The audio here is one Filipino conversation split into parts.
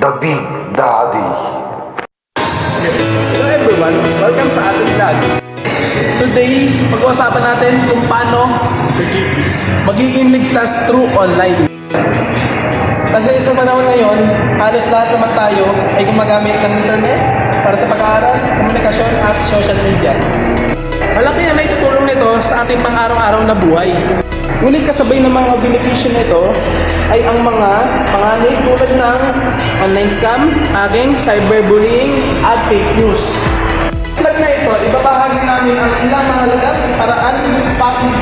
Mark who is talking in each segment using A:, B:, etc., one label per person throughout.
A: The Big Daddy.
B: Hello everyone, welcome sa ating vlog. Today, pag-uusapan natin kung paano magiging ligtas through online. Kasi sa panahon ngayon, halos lahat naman tayo ay gumagamit ng internet para sa pag-aaral, komunikasyon at social media. Malaki na itutulong nito sa ating pang-araw-araw na buhay. Ngunit kasabay ng mga benepisyo nito ay ang mga panganib tulad ng online scam, hacking, cyberbullying at fake news. Vlog na ito, ibabahagi namin ang ilang mahalagang paraan upang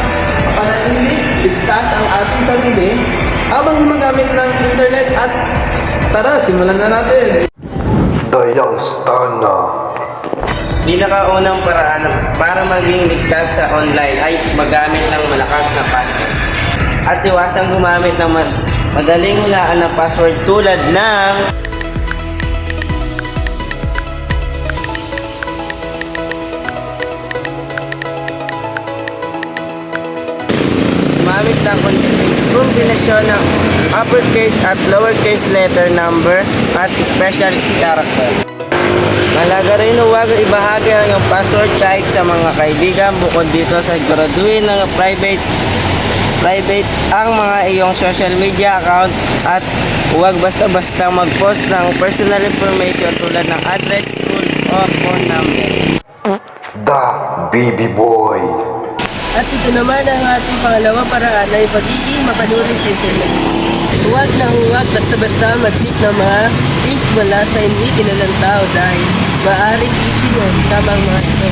B: mapanatili, ligtas ang ating sarili habang gumagamit ng internet at tara, simulan na natin!
A: The Youngster na.
C: Pinakaunang paraan para maging ligtas sa online ay magamit ng malakas na password. At iwasang gumamit ng madaling hulaan na password tulad ng gumamit ng kombinasyon ng uppercase at lowercase letter number at special character. Malaga rin huwag ibahagi ang iyong password kahit sa mga kaibigan. Bukod dito sa siguraduhin ng private ang mga iyong social media account at huwag basta-basta mag-post ng personal information tulad ng address, school o phone number.
A: The Baby Boy.
D: At ito naman ang ating pangalawang paraan ay pagiging mapanuri sa internet. Huwag na huwag basta-basta mag-click ng mga link mula sa hindi kilalang tao dahil maaaring issue ng scam ang mga ito.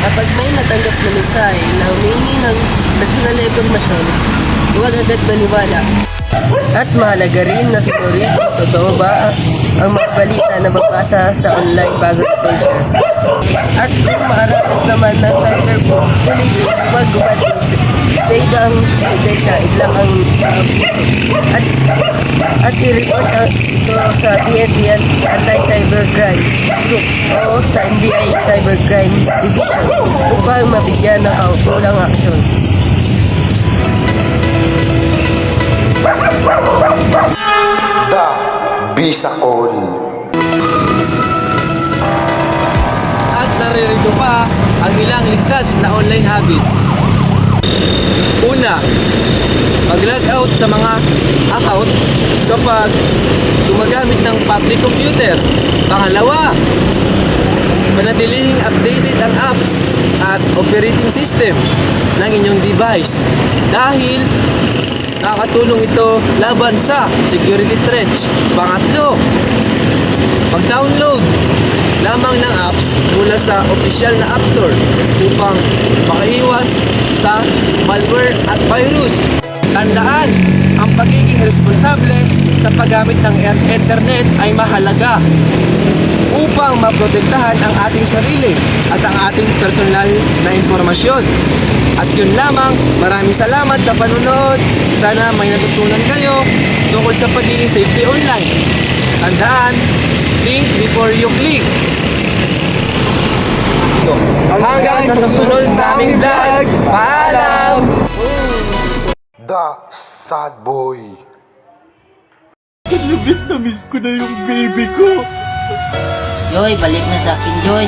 D: Kapag may natanggap na mensahe na humingi ng personal na impormasyon, huwag agad maniwala. At mahalaga rin na sunurin kung totoo ba ang mga balita na mabasa sa online bago ito i-share. At kung maaratas naman na cyberbullying, huwag save ang ebidensya, ilang ang at i-report ito sa PNP Anti-Cybercrime Group o sa NBI Cybercrime Division upang mabigyan ng kaukulang aksyon.
A: The Bisakol.
B: At naririto pa ang ilang ligtas na online habits. Una, mag-log out sa mga account kapag gumagamit ng public computer. Pangalawa, manatilihing updated ang apps at operating system ng inyong device dahil nakakatulong ito laban sa security threats. Pangatlo, mag-download lamang ng apps mula sa official na app store upang makaiwas sa malware at virus. Tandaan, ang pagiging responsable sa paggamit ng internet ay mahalaga upang maprotektahan ang ating sarili at ang ating personal na impormasyon. At yun lamang, maraming salamat sa panunod. Sana may natutunan kayo tungkol sa pagiging safety online. Tandaan, think before you click. Hanggang sa susunod naming vlog, paalam!
A: The Sad Boy.
E: Miss ko na yung baby ko.
F: Joy, balik na sa akin, Joy.